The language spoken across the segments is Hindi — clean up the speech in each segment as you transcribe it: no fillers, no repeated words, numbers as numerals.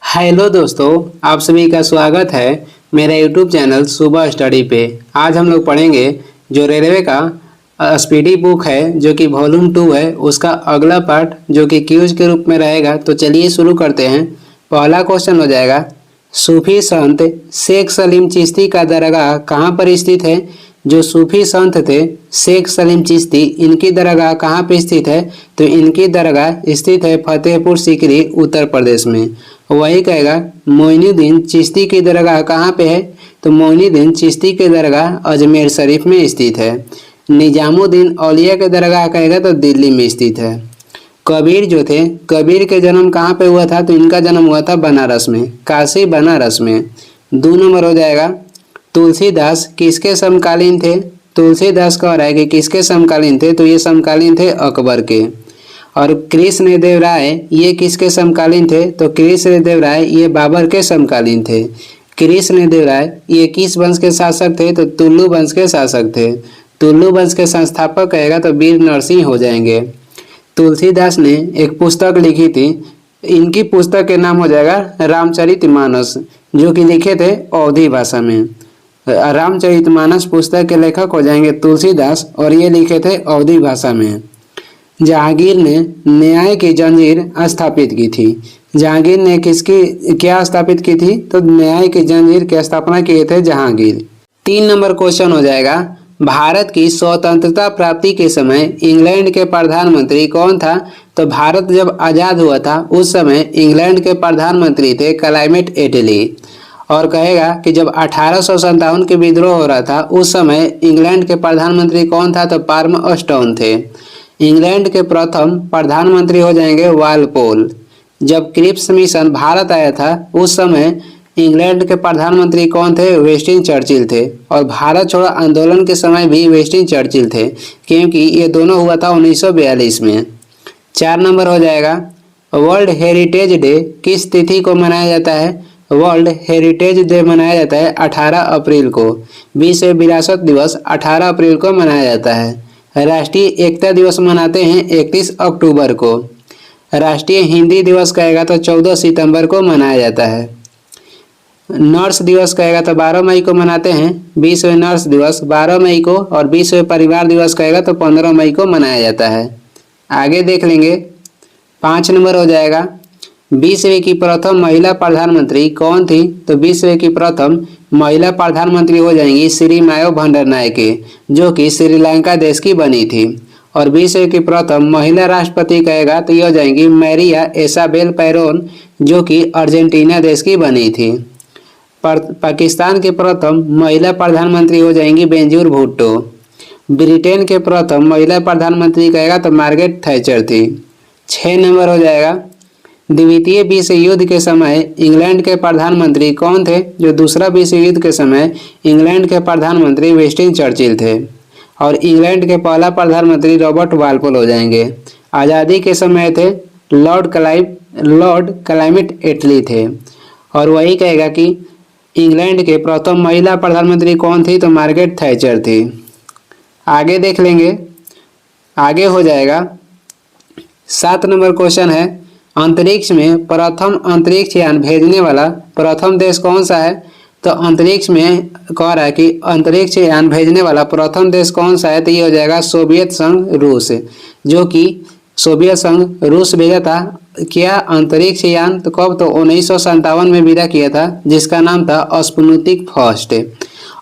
हेलो दोस्तों, आप सभी का स्वागत है मेरा यूट्यूब चैनल सुबह स्टडी पे। आज हम लोग पढ़ेंगे जो रेलवे का स्पीडी बुक है जो कि वॉल्यूम 2 है, उसका अगला पार्ट जो कि क्यूज के रूप में रहेगा। तो चलिए शुरू करते हैं। पहला क्वेश्चन हो जाएगा, सूफी संत शेख सलीम चिश्ती का दरगाह कहाँ पर स्थित है। जो सूफी संत थे शेख सलीम चिश्ती, इनकी दरगाह कहाँ पे स्थित है। तो इनकी दरगाह स्थित है फतेहपुर सीकरी, उत्तर प्रदेश में। वही कहेगा मोइनुद्दीन चिश्ती की दरगाह कहाँ पे है। तो मोइनुद्दीन चिश्ती की दरगाह अजमेर शरीफ में स्थित है। निजामुद्दीन औलिया की दरगाह कहेगा तो दिल्ली में स्थित है। कबीर जो थे, कबीर के जन्म कहाँ पे हुआ था। तो इनका जन्म हुआ था बनारस में, काशी बनारस में। 2 नंबर हो जाएगा, तुलसीदास किसके समकालीन थे। तुलसीदास कह रहा है कि किसके समकालीन थे। तो ये समकालीन थे अकबर के। और कृष्ण देव राय ये किसके समकालीन थे। तो कृष्ण देव राय ये बाबर के समकालीन थे। कृष्ण देव राय ये किस वंश के शासक थे। तो तुलु वंश के शासक थे। तुलु वंश के संस्थापक कहेगा तो वीर नरसिंह हो जाएंगे। तुलसीदास ने एक पुस्तक लिखी थी, इनकी पुस्तक के नाम हो जाएगा रामचरितमानस, जो कि लिखे थे अवधी भाषा में। रामचरितमानस पुस्तक के लेखक हो जाएंगे तुलसीदास और ये लिखे थे अवधी भाषा में। जहांगीर ने न्याय की जंजीर स्थापित की थी। जहांगीर ने किसकी क्या स्थापित की थी। तो न्याय की जंजीर की स्थापना किए थे जहांगीर। 3 नंबर क्वेश्चन हो जाएगा, भारत की स्वतंत्रता प्राप्ति के समय इंग्लैंड के प्रधानमंत्री कौन था। तो भारत जब आज़ाद हुआ था उस समय इंग्लैंड के प्रधानमंत्री थे क्लाइमेट एटली। और कहेगा कि जब 1857 के विद्रोह हो रहा था उस समय इंग्लैंड के प्रधानमंत्री कौन था। तो पाल्म स्टोन थे। इंग्लैंड के प्रथम प्रधानमंत्री हो जाएंगे वालपोल। जब क्रिप्स मिशन भारत आया था उस समय इंग्लैंड के प्रधानमंत्री कौन थे। विंस्टन चर्चिल थे। और भारत छोड़ो आंदोलन के समय भी विंस्टन चर्चिल थे, क्योंकि ये दोनों हुआ था 1942 में। 4 नंबर हो जाएगा, वर्ल्ड हेरिटेज डे किस तिथि को मनाया जाता है। वर्ल्ड हेरिटेज डे मनाया जाता है 18 अप्रैल को। विश्व विरासत दिवस 18 अप्रैल को मनाया जाता है। राष्ट्रीय एकता दिवस मनाते हैं 31 अक्टूबर को। राष्ट्रीय हिंदी दिवस कहेगा तो 14 सितंबर को मनाया जाता है। नर्स दिवस कहेगा तो 12 मई को मनाते हैं। विश्व नर्स दिवस 12 मई को। और विश्व परिवार दिवस कहेगा तो 15 मई को मनाया जाता है। आगे देख लेंगे। 5 नंबर हो जाएगा, विश्व की प्रथम महिला प्रधानमंत्री कौन थी। तो विश्व की प्रथम महिला प्रधानमंत्री हो जाएंगी श्री मायो भंडारनायके, जो कि श्रीलंका देश की बनी थी। और विश्व की प्रथम महिला राष्ट्रपति कहेगा तो ये हो जाएंगी मैरिया इसाबेल पेरोन, जो कि अर्जेंटीना देश की बनी थी। पाकिस्तान के प्रथम महिला प्रधानमंत्री हो जाएंगी बेंजीर भुट्टो। ब्रिटेन के प्रथम महिला प्रधानमंत्री कहेगा तो मार्garet थैचर थी। 6 नंबर हो जाएगा, द्वितीय विश्व युद्ध के समय इंग्लैंड के प्रधानमंत्री कौन थे। जो दूसरा विश्व युद्ध के समय इंग्लैंड के प्रधानमंत्री विंस्टन चर्चिल थे। और इंग्लैंड के पहला प्रधानमंत्री रॉबर्ट वालपोल हो जाएंगे। आज़ादी के समय थे लॉर्ड क्लाइमेट एटली थे। और वही कहेगा कि इंग्लैंड के प्रथम महिला प्रधानमंत्री कौन थी। तो मार्garet थैचर थी। आगे देख लेंगे। आगे हो जाएगा 7 नंबर क्वेश्चन है, अंतरिक्ष में प्रथम अंतरिक्ष यान भेजने वाला प्रथम देश कौन सा है। तो अंतरिक्ष में कह रहा है कि अंतरिक्ष यान भेजने वाला प्रथम देश कौन सा है। तो ये हो जाएगा सोवियत संघ रूस, जो कि सोवियत संघ रूस भेजा था क्या अंतरिक्ष यान। तो कब, तो 1957 में विदा किया था, जिसका नाम था स्पुतनिक फर्स्ट।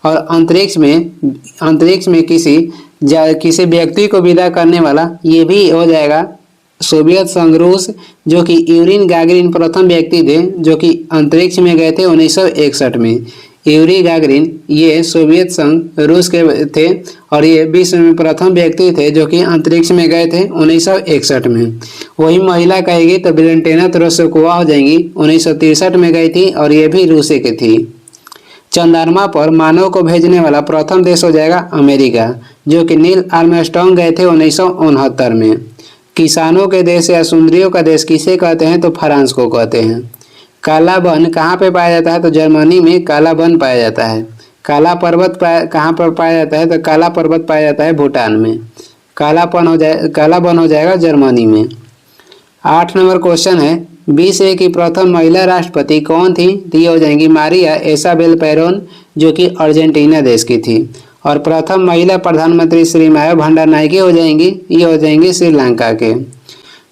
और अंतरिक्ष में किसी व्यक्ति को विदा करने वाला ये भी हो जाएगा सोवियत संघ रूस, जो कि यूरिन गागरिन प्रथम व्यक्ति थे जो कि अंतरिक्ष में गए थे 1961 में। यूरी गागरिन ये सोवियत संघ रूस के थे और ये विश्व में प्रथम व्यक्ति थे जो कि अंतरिक्ष में गए थे 1961 में। वही महिला कहेगी तो वेलेंटिना तेरेस्कोवा हो जाएंगी, 1963 में गई थी और ये भी रूस की थी। चंद्रमा पर मानव को भेजने वाला प्रथम देश हो जाएगा अमेरिका, जो कि नील आर्मस्ट्रांग गए थे 1969 में। किसानों के देश या सुंदरियों का देश किसे कहते हैं। तो फ्रांस को कहते हैं। काला वन कहाँ पे पाया जाता है। तो जर्मनी में काला वन पाया जाता है। काला पर्वत कहाँ पर पाया जाता है। तो काला पर्वत पाया जाता है भूटान में। काला वन हो जाएगा जर्मनी में। 8 नंबर क्वेश्चन है, विश्व की प्रथम महिला राष्ट्रपति कौन थी? तो ये हो जाएंगी मारिया इसाबेल पेरोन, जो कि अर्जेंटीना देश की थी। और प्रथम महिला प्रधानमंत्री श्री माया भंडारनायके हो जाएंगी, ये हो जाएंगी श्रीलंका के।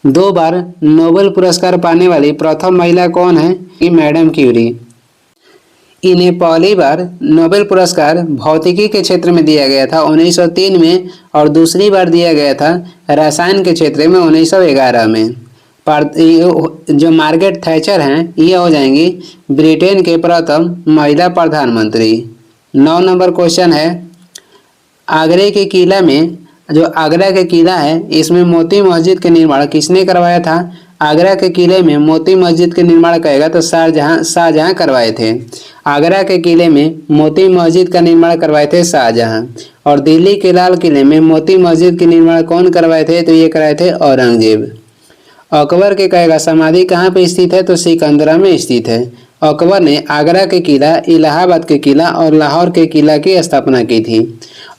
2 बार नोबेल पुरस्कार पाने वाली प्रथम महिला कौन है? कि मैडम क्यूरी। इन्हें पहली बार नोबेल पुरस्कार भौतिकी के क्षेत्र में दिया गया था 1903 में, और दूसरी बार दिया गया था रसायन के क्षेत्र में 1911 में। जो मार्gaरेट थैचर हैं, ये हो जाएंगी ब्रिटेन के प्रथम महिला प्रधानमंत्री। 9 नंबर क्वेश्चन है, आगरे के किला में, जो आगरा के किला है, इसमें मोती मस्जिद के निर्माण किसने करवाया था? आगरा के किले में मोती मस्जिद के निर्माण करेगा तो शाहजहां करवाए थे। आगरा के किले में मोती मस्जिद का निर्माण करवाए थे शाहजहां। और दिल्ली के लाल किले में मोती मस्जिद के निर्माण कौन करवाए थे? तो ये कराए थे औरंगजेब। अकबर के कहेगा समाधि कहाँ पे स्थित है? तो सिकंदरा में स्थित है। अकबर ने आगरा के किला, इलाहाबाद के किला और लाहौर के किला की स्थापना की थी।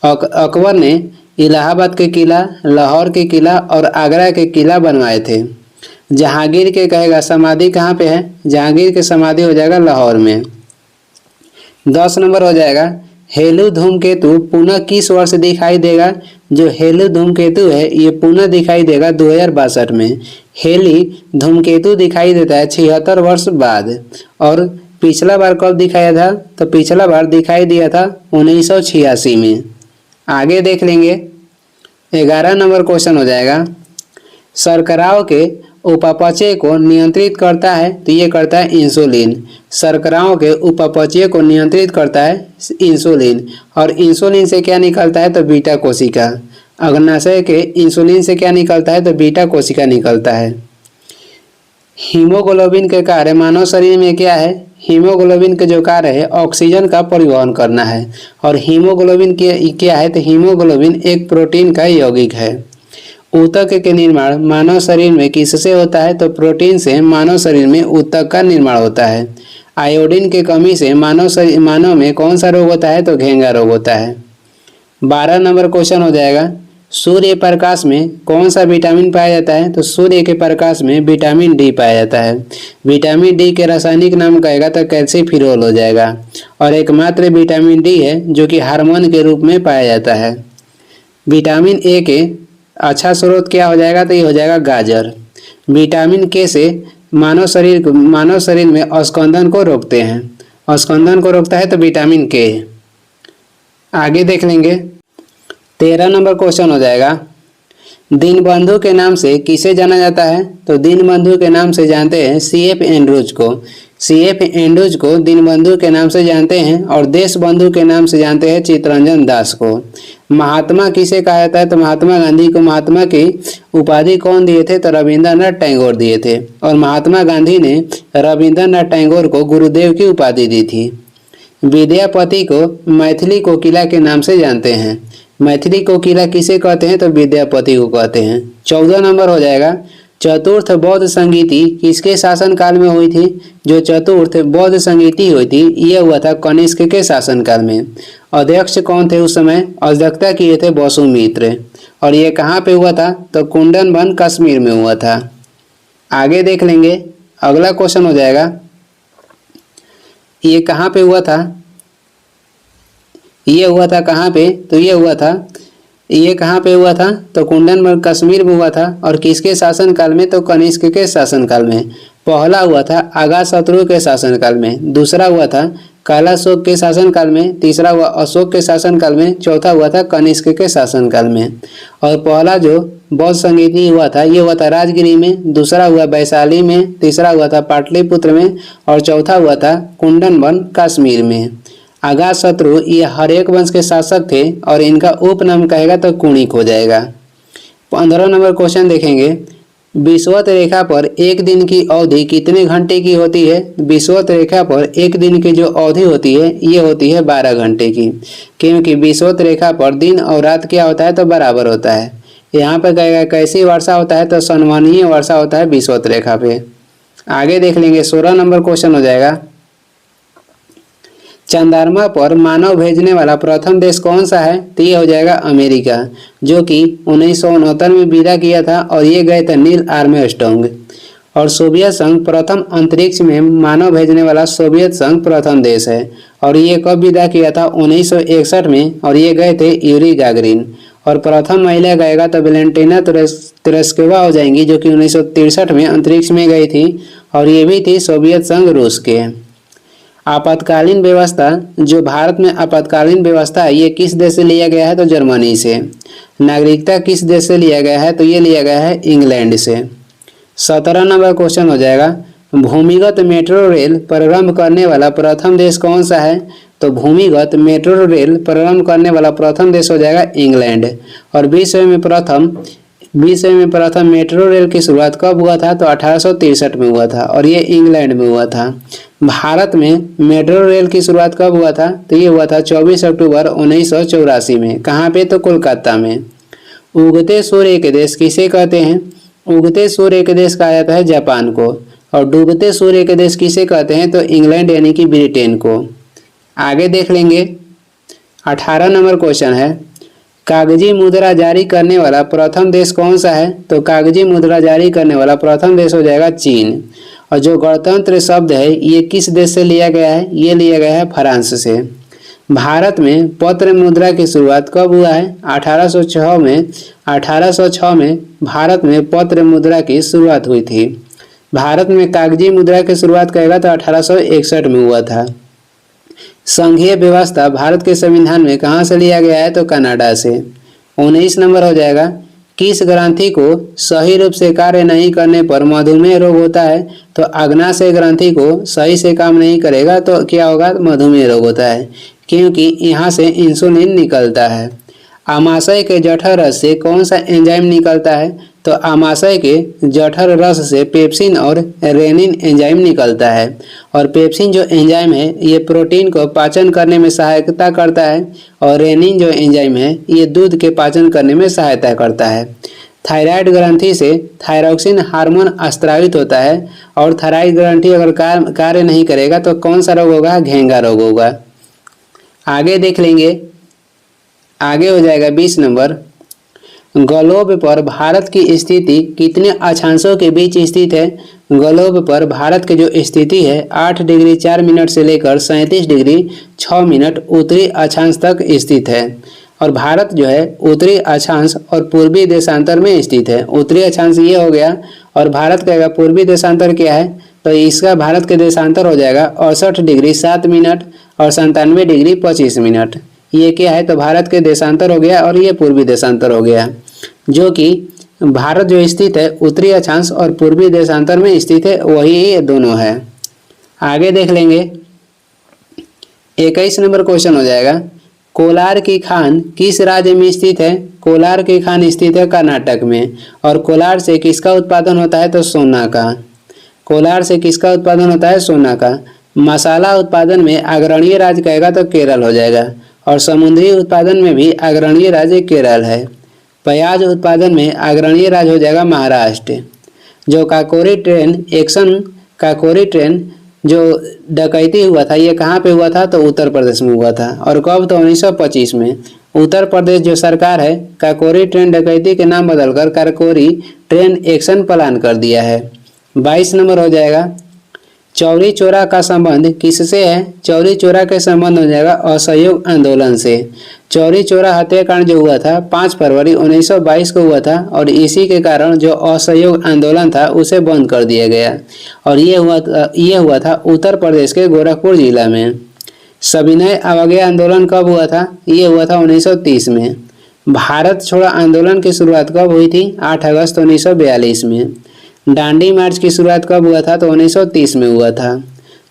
अकबर ने इलाहाबाद के किला, लाहौर के किला और आगरा के किला बनवाए थे। जहांगीर के कहेगा समाधि कहाँ पे है? जहांगीर की समाधि हो जाएगा लाहौर में। 10 नंबर हो जाएगा, हेलू धूमकेतु पुनः किस वर्ष दिखाई देगा? जो हेलू धूमकेतु है ये पुनः दिखाई देगा 2062 में। हेली धूमकेतु दिखाई देता है 76 वर्ष बाद। और पिछला बार कब दिखाया था? तो पिछला बार दिखाई दिया था 1986 में। आगे देख लेंगे। 11 नंबर क्वेश्चन हो जाएगा, शर्कराओं के उपापचय को नियंत्रित करता है? तो ये करता है इंसुलिन। शर्कराओं के उपापचय को नियंत्रित करता है इंसुलिन। और इंसुलिन से क्या निकलता है? तो बीटा कोशिका। अग्नाशय के इंसुलिन से क्या निकलता है? तो बीटा कोशिका निकलता है। हीमोग्लोबिन के कार्य मानव शरीर में क्या है? हीमोग्लोबिन के जो कार्य है ऑक्सीजन का परिवहन करना है। और हीमोग्लोबिन क्या है? तो हीमोग्लोबिन एक प्रोटीन का यौगिक है। ऊतक के निर्माण मानव शरीर में किससे होता है? तो प्रोटीन से मानव शरीर में ऊतक का निर्माण होता है। आयोडीन के कमी से मानव में कौन सा रोग होता है? तो घेंगा रोग होता है। 12 नंबर क्वेश्चन हो जाएगा, सूर्य प्रकाश में कौन सा विटामिन पाया जाता है? तो सूर्य के प्रकाश में विटामिन डी पाया जाता है। विटामिन डी के रासायनिक नाम कहेगा तो कैल्सीफिरोल हो जाएगा। और एकमात्र विटामिन डी है जो कि हार्मोन के रूप में पाया जाता है। विटामिन ए के अच्छा स्रोत क्या हो जाएगा? तो ये हो जाएगा गाजर। विटामिन के से मानव शरीर में स्कंदन को रोकते हैं। स्कंदन को रोकता है तो विटामिन के। आगे देख लेंगे। 13 नंबर क्वेश्चन हो जाएगा, दीनबंधु के नाम से किसे जाना जाता है? तो दीनबंधु के नाम से जानते हैं CF एंड्रूज को। CF एंड्रूज को दीनबंधु के नाम से जानते हैं। और देशबंधु के नाम से जानते हैं चित्तरंजन दास को। महात्मा किसे कहा जाता है? तो महात्मा गांधी को महात्मा की उपाधि कौन दिए थे? तो रविंद्रनाथ टैगोर दिए थे। और महात्मा गांधी ने रविंद्रनाथ टैगोर को गुरुदेव की उपाधि दी थी। विद्यापति को मैथिली कोकिला के नाम से जानते हैं। मैथिली कोकिला किसे कहते हैं? तो विद्यापति को कहते हैं। 14 नंबर हो जाएगा, चतुर्थ बौद्ध संगीति किसके शासनकाल में हुई थी? जो चतुर्थ बौद्ध संगीति हुई थी यह हुआ था कनिष्क के शासनकाल में। अध्यक्ष कौन थे उस समय? अध्यक्षता किए थे वसुमित्र। और ये कहाँ पे हुआ था? तो कुंदनवन कश्मीर में हुआ था। आगे देख लेंगे। अगला क्वेश्चन हो जाएगा, ये कहाँ पे हुआ था? ये हुआ था कहाँ पे? तो ये कहाँ पे हुआ था? तो कुंदनवन कश्मीर में हुआ था। और किसके शासनकाल में? तो कनिष्क के शासनकाल में। पहला हुआ था अगातशत्रु के शासनकाल में। दूसरा हुआ था कालाशोक के शासनकाल में। तीसरा हुआ अशोक के शासनकाल में। चौथा हुआ था कनिष्क के शासनकाल में। और पहला जो बौद्ध संगीति हुआ था ये हुआ था राजगिरी में। दूसरा हुआ वैशाली में। तीसरा हुआ था पाटलिपुत्र में। और चौथा हुआ था कुंदनवन कश्मीर में। अगातशत्रु ये हर्यक वंश के शासक थे। और इनका उपनाम कहेगा तो कुणिक हो जाएगा। 15 नंबर क्वेश्चन देखेंगे, विषुवत रेखा पर एक दिन की अवधि कितने घंटे की होती है? विषुवत रेखा पर एक दिन की जो अवधि होती है ये होती है 12 घंटे की। क्योंकि विषुवत रेखा पर दिन और रात क्या होता है? तो बराबर होता है। यहाँ पे कहेगा कैसी वर्षा होता है? तो संवहनीय वर्षा होता है विषुवत रेखा पे। आगे देख लेंगे। 16 नंबर क्वेश्चन हो जाएगा, चंद्रमा पर मानव भेजने वाला प्रथम देश कौन सा है? तो ये हो जाएगा अमेरिका, जो कि 1969 में विदा किया था। और ये गए थे नील आर्मस्ट्रॉन्ग। और सोवियत संघ प्रथम अंतरिक्ष में मानव भेजने वाला सोवियत संघ प्रथम देश है। और ये कब विदा किया था? 1961 में, और ये गए थे यूरी गागरिन। और प्रथम महिला गायिका तो वेलेंटिना तेरेस्कोवा हो जाएंगी, जो कि 1963 में अंतरिक्ष में गई थी, और ये भी थी सोवियत संघ रूस के। आपातकालीन व्यवस्था, जो भारत में आपातकालीन व्यवस्था है, ये किस देश से लिया गया है? तो जर्मनी से। नागरिकता किस देश से लिया गया है? तो ये लिया गया है इंग्लैंड से। 17 नंबर क्वेश्चन हो जाएगा, भूमिगत मेट्रो रेल प्रारंभ करने वाला प्रथम देश कौन सा है? तो भूमिगत मेट्रो रेल प्रारंभ करने वाला प्रथम देश हो जाएगा इंग्लैंड। और विश्व में प्रथम मेट्रो रेल की शुरुआत कब हुआ था? तो 1863 में हुआ था, और ये इंग्लैंड में हुआ था। भारत में मेट्रो रेल की शुरुआत कब हुआ था? तो ये हुआ था 24 अक्टूबर 1984 में। कहाँ पे? तो कोलकाता में। उगते सूर्य के देश किसे कहते हैं? उगते सूर्य के देश कहा जाता है जापान को। और डूबते सूर्य के देश किसे कहते हैं? तो इंग्लैंड यानी कि ब्रिटेन को। आगे देख लेंगे, 18 नंबर क्वेश्चन है, कागजी मुद्रा जारी करने वाला प्रथम देश कौन सा है? तो कागजी मुद्रा जारी करने वाला प्रथम देश हो जाएगा चीन। और जो गणतंत्र शब्द है, ये किस देश से लिया गया है? ये लिया गया है फ्रांस से। भारत में पत्र मुद्रा की शुरुआत कब हुआ है? 1806 में। 1806 में भारत में पत्र मुद्रा की शुरुआत हुई थी। भारत में कागजी मुद्रा की शुरुआत करेगा तो 1861 में हुआ था। संघीय व्यवस्था भारत के संविधान में कहाँ से लिया गया है? तो कनाडा से। 19 नंबर हो जाएगा, किस ग्रंथि को सही रूप से कार्य नहीं करने पर मधुमेह रोग होता है? तो अग्नाशय ग्रंथि को सही से काम नहीं करेगा तो क्या होगा? मधुमेह रोग होता है, क्योंकि यहाँ से इंसुलिन निकलता है। आमाशय के जठर रस से कौन सा एंजाइम निकलता है? तो आमाशय के जठर रस से पेप्सिन और रेनिन एंजाइम निकलता है। और पेप्सिन जो एंजाइम है, ये प्रोटीन को पाचन करने में सहायता करता है, और रेनिन जो एंजाइम है, ये दूध के पाचन करने में सहायता करता है। थायराइड ग्रंथि से थायरॉक्सिन हार्मोन स्रावित होता है, और थायराइड ग्रंथि अगर कार्य नहीं करेगा तो कौन सा रोग होगा? घेंगा रोग होगा। आगे देख लेंगे, आगे हो जाएगा 20 नंबर, ग्लोब पर भारत की स्थिति कितने अक्षांशों के बीच स्थित है? ग्लोब पर भारत की जो स्थिति है 8 डिग्री 4 मिनट से लेकर 37 डिग्री 6 मिनट उत्तरी अक्षांश तक स्थित है। और भारत जो है उत्तरी अक्षांश और पूर्वी देशांतर में स्थित है। उत्तरी अक्षांश ये हो गया, और भारत का पूर्वी देशांतर क्या है? तो इसका भारत के देशांतर हो जाएगा 68 डिग्री 7 मिनट और 97 डिग्री 25 मिनट। ये क्या है? तो भारत के देशांतर हो गया, और ये पूर्वी देशांतर हो गया, जो कि भारत जो स्थित है उत्तरी अक्षांश और पूर्वी देशांतर में स्थित है, वही ये दोनों है। आगे देख लेंगे, 21 नंबर क्वेश्चन हो जाएगा, कोलार की खान किस राज्य में स्थित है? कोलार की खान स्थित है कर्नाटक में। और कोलार से किसका उत्पादन होता है? तो सोना का। कोलार से किसका उत्पादन होता है? सोना का। मसाला उत्पादन में अग्रणीय राज्य कहेगा तो केरल हो जाएगा, और समुद्री उत्पादन में भी अग्रणीय राज्य केरल है। प्याज उत्पादन में अग्रणीय राज्य हो जाएगा महाराष्ट्र। जो काकोरी ट्रेन जो डकैती हुआ था, ये कहाँ पे हुआ था? तो उत्तर प्रदेश में हुआ था। और कब? तो 1925 में। उत्तर प्रदेश जो सरकार है काकोरी ट्रेन डकैती के नाम बदलकर काकोरी ट्रेन एक्शन प्लान कर दिया है। 22 नंबर हो जाएगा, चौरी चौरा का संबंध किससे है? चौरी चौरा के संबंध हो जाएगा असहयोग आंदोलन से। चौरी चौरा हत्याकांड जो हुआ था 5 फरवरी 1922 को हुआ था, और इसी के कारण जो असहयोग आंदोलन था उसे बंद कर दिया गया। और ये हुआ था उत्तर प्रदेश के गोरखपुर जिला में। सविनय अवज्ञा आंदोलन कब हुआ था? ये हुआ था 1930 में। भारत छोड़ो आंदोलन की शुरुआत कब हुई थी? 8 अगस्त 1942 में। डांडी मार्च की शुरुआत कब हुआ था? तो 1930 में हुआ था।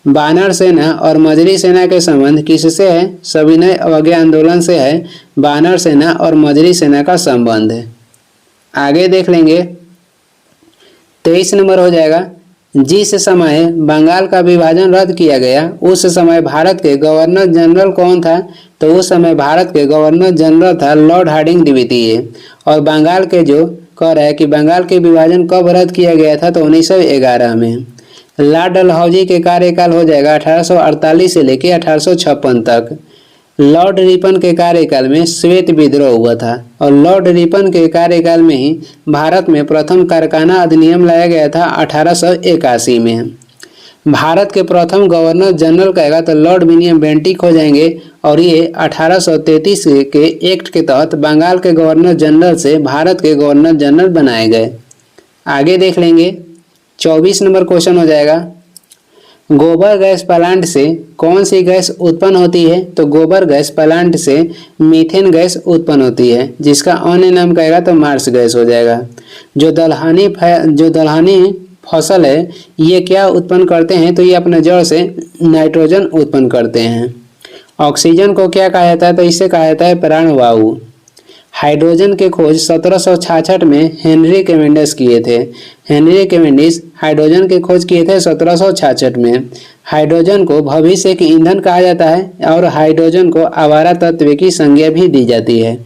बानर सेना और मजरी सेना के संबंध किससे है? सविनय अवज्ञा आंदोलन से है बानर सेना और मजरी सेना का संबंध है। आगे देख लेंगे, 23 नंबर हो जाएगा, जिस समय बंगाल का विभाजन रद्द किया गया उस समय भारत के गवर्नर जनरल कौन था? तो उस समय भारत के गवर्नर जनरल था लॉर्ड हार्डिंग द्वितीय। और बंगाल के जो कह रहा है कि बंगाल के विभाजन कब रद्द किया गया था? तो 1911 में। लॉर्ड डलहौजी के कार्यकाल हो जाएगा 1848 से लेकर 1856 तक। लॉर्ड रिपन के कार्यकाल में श्वेत विद्रोह हुआ था और लॉर्ड रिपन के कार्यकाल में ही भारत में प्रथम कारखाना अधिनियम लाया गया था 1881 में। भारत के प्रथम गवर्नर जनरल कहेगा तो लॉर्ड विलियम बेंटिक हो जाएंगे और ये 1833 के एक्ट के तहत बंगाल के गवर्नर जनरल से भारत के गवर्नर जनरल बनाए गए। आगे देख लेंगे 24 नंबर क्वेश्चन हो जाएगा, गोबर गैस प्लांट से कौन सी गैस उत्पन्न होती है? तो गोबर गैस प्लांट से मीथेन गैस उत्पन्न होती है जिसका अन्य नाम कहेगा तो मार्स गैस हो जाएगा। जो दलहनी फसल है ये क्या उत्पन्न करते हैं? तो ये अपने जड़ से नाइट्रोजन उत्पन्न करते हैं। ऑक्सीजन को क्या कहा जाता है? तो इसे कहा जाता है प्राणवायु। हाइड्रोजन के खोज 1766 में हेनरी कैवेंडिश किए थे। हेनरी कैवेंडिश हाइड्रोजन की खोज किए थे 1766 में। हाइड्रोजन को भविष्य के ईंधन कहा जाता है और हाइड्रोजन को आवारा तत्व की संज्ञा भी दी जाती है।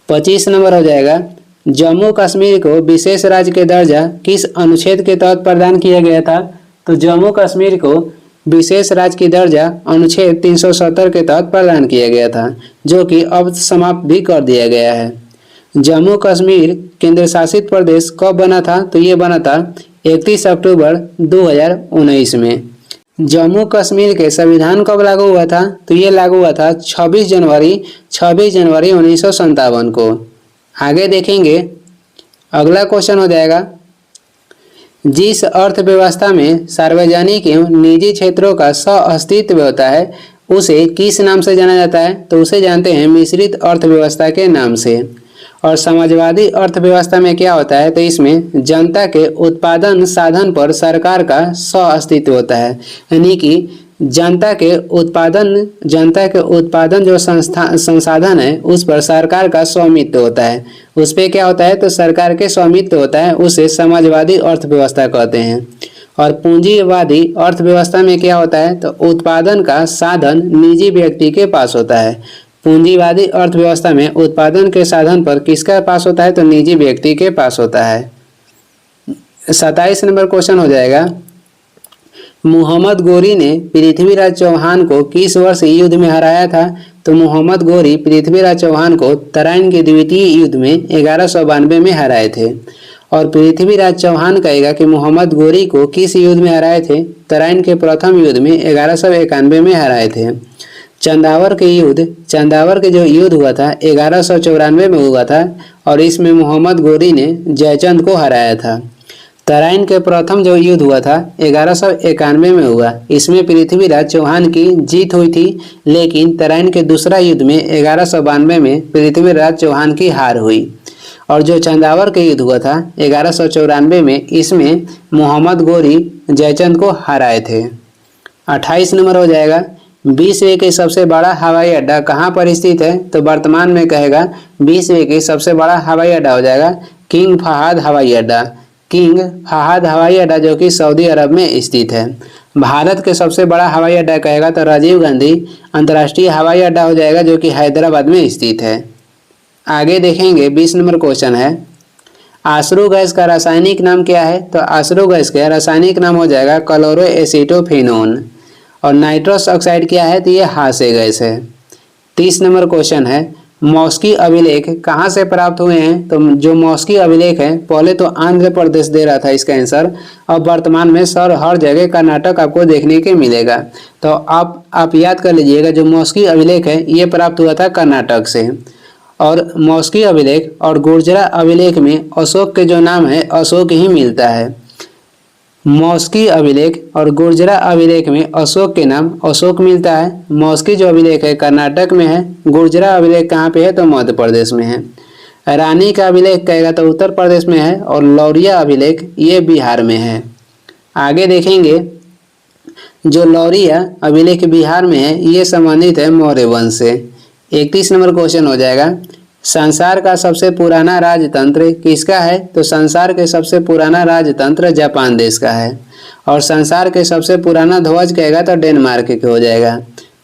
25 नंबर हो जाएगा, जम्मू कश्मीर को विशेष राज्य के दर्जा किस अनुच्छेद के तहत प्रदान किया गया था? तो जम्मू कश्मीर को विशेष राज्य की दर्जा अनुच्छेद 370 के तहत प्रदान किया गया था जो कि अब समाप्त भी कर दिया गया है। जम्मू कश्मीर केंद्र शासित प्रदेश कब बना था? तो ये बना था 31 अक्टूबर 2019 में। जम्मू कश्मीर के संविधान कब लागू हुआ था? तो ये लागू हुआ था 26 जनवरी 1957 को। आगे देखेंगे, अगला क्वेश्चन हो जाएगा, जिस अर्थव्यवस्था में सार्वजनिक एवं निजी क्षेत्रों का सह-अस्तित्व होता है उसे किस नाम से जाना जाता है? तो उसे जानते हैं मिश्रित अर्थव्यवस्था के नाम से। और समाजवादी अर्थव्यवस्था में क्या होता है? तो इसमें जनता के उत्पादन साधन पर सरकार का सह-अस्तित्व होता है, यानी कि जनता के उत्पादन जो संसाधन है उस पर सरकार का स्वामित्व होता है। उस पर क्या होता है? तो सरकार के स्वामित्व होता है, उसे समाजवादी अर्थव्यवस्था कहते हैं। और पूंजीवादी अर्थव्यवस्था में क्या होता है? तो उत्पादन का साधन निजी व्यक्ति के पास होता है। पूंजीवादी अर्थव्यवस्था में उत्पादन के साधन पर किसका पास होता है? तो निजी व्यक्ति के पास होता है। 27 नंबर क्वेश्चन हो जाएगा, मोहम्मद गोरी ने पृथ्वीराज चौहान को किस वर्ष युद्ध में हराया था? तो मोहम्मद गोरी पृथ्वीराज चौहान को तराइन के द्वितीय युद्ध में 1192 में हराए थे। और पृथ्वीराज चौहान कहेगा कि मोहम्मद गोरी को किस युद्ध में हराए थे? तराइन के प्रथम युद्ध में 1191 में हराए थे। चंदावर के जो युद्ध हुआ था 1194 में हुआ था और इसमें मोहम्मद गोरी ने जयचंद को हराया था। तराइन के प्रथम जो युद्ध हुआ था 1191 में हुआ, इसमें पृथ्वीराज चौहान की जीत हुई थी, लेकिन तराइन के दूसरा युद्ध में 1192 में पृथ्वीराज चौहान की हार हुई। और जो चंदावर के युद्ध हुआ था 1194 में, इसमें मोहम्मद गोरी जयचंद को हराए थे। 28 नंबर हो जाएगा, विश्व के सबसे बड़ा हवाई अड्डा कहाँ पर स्थित है? तो वर्तमान में कहेगा विश्व के सबसे बड़ा हवाई अड्डा हो जाएगा किंग फहद हवाई अड्डा। किंग फहद हवाई अड्डा जो कि सऊदी अरब में स्थित है। भारत के सबसे बड़ा हवाई अड्डा कहेगा तो राजीव गांधी अंतर्राष्ट्रीय हवाई अड्डा हो जाएगा जो कि हैदराबाद में स्थित है। आगे देखेंगे 20 नंबर क्वेश्चन है, आश्रू गैस का रासायनिक नाम क्या है? तो आश्रू गैस का रासायनिक नाम हो जाएगा क्लोरोएसिटोफिनोन। और नाइट्रस ऑक्साइड क्या है? तो ये हास्य गैस है। 30 नंबर क्वेश्चन है, मॉस्की अभिलेख कहाँ से प्राप्त हुए हैं? तो जो मॉस्की अभिलेख है पहले तो आंध्र प्रदेश दे रहा था इसका आंसर, अब वर्तमान में हर जगह कर्नाटक आपको देखने के मिलेगा। तो आप याद कर लीजिएगा, जो मॉस्की अभिलेख है ये प्राप्त हुआ था कर्नाटक से। और मॉस्की अभिलेख और गुर्जरा अभिलेख में अशोक के जो नाम है अशोक ही मिलता है। मॉस्की अभिलेख और गुर्जरा अभिलेख में अशोक के नाम अशोक मिलता है। मॉस्की जो अभिलेख है कर्नाटक में है, गुर्जरा अभिलेख कहाँ पे है? तो मध्य प्रदेश में है। रानी का अभिलेख कहेगा तो उत्तर प्रदेश में है और लौरिया अभिलेख ये बिहार में है। आगे देखेंगे, जो लौरिया अभिलेख बिहार में है ये संबंधित है मौर्य वंश से। 31 नंबर क्वेश्चन हो जाएगा, संसार का सबसे पुराना राजतंत्र किसका है? तो संसार के सबसे पुराना राजतंत्र जापान देश का है। और संसार के सबसे पुराना ध्वज कहेगा तो डेनमार्क के हो जाएगा।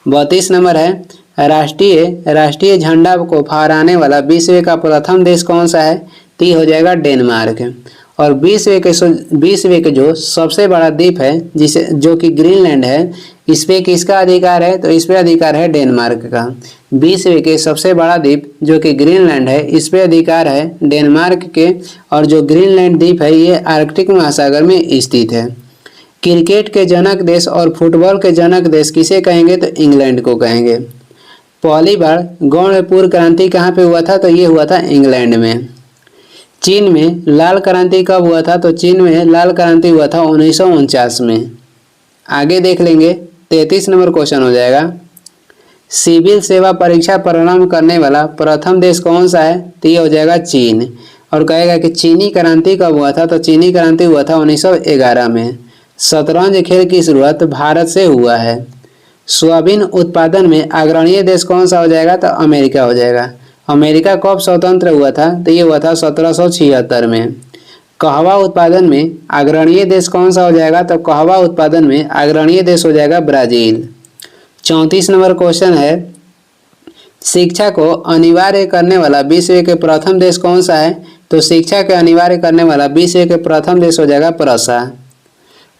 32 नंबर है, राष्ट्रीय झंडा को फहराने वाला विश्व का प्रथम देश कौन सा है? तो हो जाएगा डेनमार्क। और विश्व के जो सबसे बड़ा द्वीप है जिसे जो कि ग्रीनलैंड है, इस पे किसका अधिकार है? तो इस पे अधिकार है डेनमार्क का। विश्व के सबसे बड़ा द्वीप जो कि ग्रीनलैंड है, इस पे अधिकार है डेनमार्क के। और जो ग्रीनलैंड द्वीप है ये आर्कटिक महासागर में स्थित है। क्रिकेट के जनक देश और फुटबॉल के जनक देश किसे कहेंगे? तो इंग्लैंड को कहेंगे। पहली बार गौणपूर्ण क्रांति कहाँ पे हुआ था? तो ये हुआ था इंग्लैंड में। चीन में लाल क्रांति कब हुआ था? तो चीन में लाल क्रांति हुआ था 1949 में। आगे देख लेंगे, 33 नंबर क्वेश्चन हो जाएगा। सिविल सेवा परीक्षा प्रारंभ करने वाला प्रथम देश कौन सा है? तो ये हो जाएगा चीन। और कहेगा कि चीनी क्रांति कब हुआ था? तो चीनी क्रांति हुआ था 1911 में। शतरंज खेल की शुरुआत भारत से हुआ है। सोयाबीन उत्पादन में अग्रणीय देश कौन सा हो जाएगा? तो अमेरिका हो जाएगा। अमेरिका कब स्वतंत्र हुआ था? तो ये हुआ था 1776 में। कहवा उत्पादन में अग्रणीय देश कौन सा हो जाएगा? तो कहवा उत्पादन में अग्रणीय देश हो जाएगा ब्राजील। 34 नंबर क्वेश्चन है, शिक्षा को अनिवार्य करने वाला विश्व के प्रथम देश कौन सा है? तो शिक्षा के अनिवार्य करने वाला विश्व के प्रथम देश हो जाएगा प्रसा।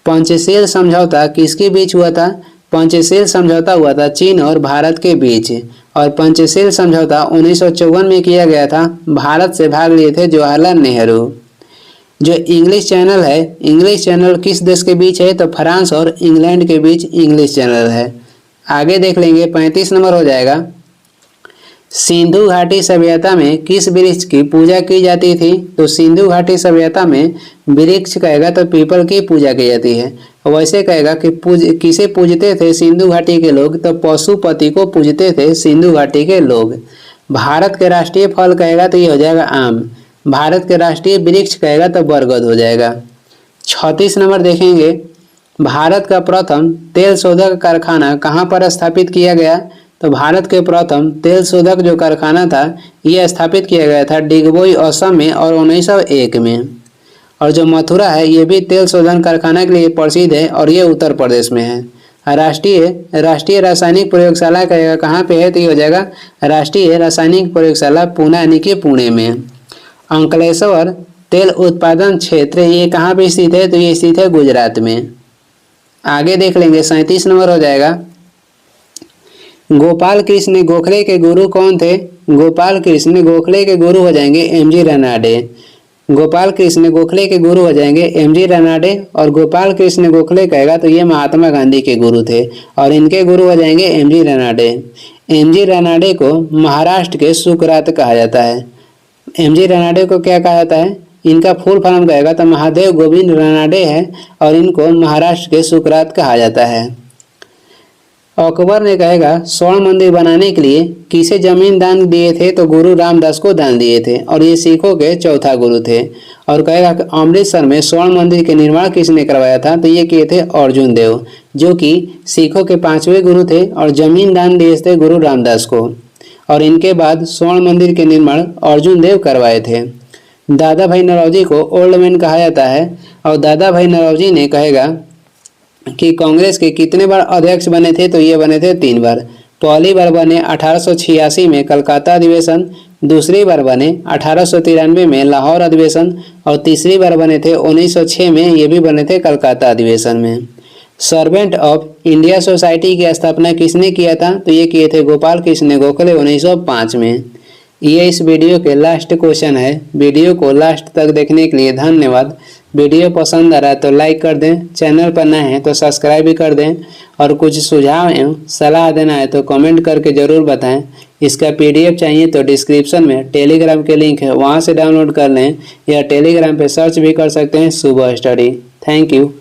पंचशील समझौता किसके बीच हुआ था? पंचशील समझौता हुआ था चीन और भारत के बीच। और पंचशील समझौता 1954 में किया गया था। भारत से भाग लिए थे जवाहरलाल नेहरू। जो इंग्लिश चैनल है, इंग्लिश चैनल किस देश के बीच है? तो फ्रांस और इंग्लैंड के बीच इंग्लिश चैनल है। आगे देख लेंगे, 35 नंबर हो जाएगा। सिंधु घाटी सभ्यता में किस वृक्ष की पूजा की जाती थी? तो सिंधु घाटी सभ्यता में वृक्ष कहेगा तो पीपल की पूजा की जाती है। वैसे कहेगा कि किसे पूजते थे सिंधु घाटी के लोग? तो पशुपति को पूजते थे सिंधु घाटी के लोग। भारत के राष्ट्रीय फल कहेगा तो ये हो जाएगा आम। भारत के राष्ट्रीय वृक्ष कहेगा तो बरगद हो जाएगा। 36 नंबर देखेंगे, भारत का प्रथम तेल शोधक कारखाना कहाँ पर स्थापित किया गया? तो भारत के प्रथम तेल शोधक जो कारखाना था यह स्थापित किया गया था डिगबोई असम में और 1901 में। और जो मथुरा है ये भी तेल शोधन कारखाना के लिए प्रसिद्ध है और ये उत्तर प्रदेश में है। राष्ट्रीय रासायनिक प्रयोगशाला कहेगा कहाँ पे है? तो ये हो जाएगा राष्ट्रीय रासायनिक प्रयोगशाला पूना यानी कि पुणे में। अंकलेश्वर तेल उत्पादन क्षेत्र ये कहाँ पे स्थित है? तो ये स्थित है गुजरात में। आगे देख लेंगे, 37 नंबर हो जाएगा। गोपाल कृष्ण गोखले के गुरु कौन थे? गोपाल कृष्ण गोखले के गुरु हो जाएंगे एमजी रनाडे। गोपाल कृष्ण गोखले के गुरु हो जाएंगे एमजी रनाडे। और गोपाल कृष्ण गोखले कहेगा तो ये महात्मा गांधी के गुरु थे और इनके गुरु हो जाएंगे एमजी रनाडे। एमजी रनाडे को महाराष्ट्र के सुकरात कहा जाता है। एमजी रनाडे को क्या कहा जाता है? इनका फुल फॉर्म कहेगा तो महादेव गोविंद रनाडे है और इनको महाराष्ट्र के सुकरात कहा जाता है। अकबर ने कहेगा स्वर्ण मंदिर बनाने के लिए किसे जमीन दान दिए थे? तो गुरु रामदास को दान दिए थे और ये सिखों के चौथा गुरु थे। और कहेगा कि अमृतसर में स्वर्ण मंदिर के निर्माण किसने करवाया था? तो ये किए थे अर्जुन देव जो कि सिखों के 5वें गुरु थे और जमीन दान दिए थे गुरु रामदास को। और इनके बाद स्वर्ण मंदिर के निर्माण अर्जुन देव करवाए थे। दादा भाई नौरोजी को ओल्ड मैन कहा जाता है और दादा भाई नौरोजी ने कहेगा कि कांग्रेस के कितने बार अध्यक्ष बने थे? तो ये बने थे 3 बार। पहली बार बने 1886 में कलकत्ता अधिवेशन, दूसरी बार बने 1893 में लाहौर अधिवेशन और तीसरी बार बने थे 1906 में, ये भी बने थे कलकत्ता अधिवेशन में। सर्वेंट ऑफ इंडिया सोसाइटी की स्थापना किसने किया था? तो ये किए थे गोपाल कृष्ण गोखले 1905 में। ये इस वीडियो के लास्ट क्वेश्चन है। वीडियो को लास्ट तक देखने के लिए धन्यवाद। वीडियो पसंद आ रहा है तो लाइक कर दें, चैनल पर नए हैं तो सब्सक्राइब भी कर दें और कुछ सुझाव एवं सलाह देना है तो कमेंट करके ज़रूर बताएं। इसका PDF चाहिए तो डिस्क्रिप्शन में टेलीग्राम के लिंक है, वहां से डाउनलोड कर लें या टेलीग्राम पे सर्च भी कर सकते हैं सुबह स्टडी। Thank you.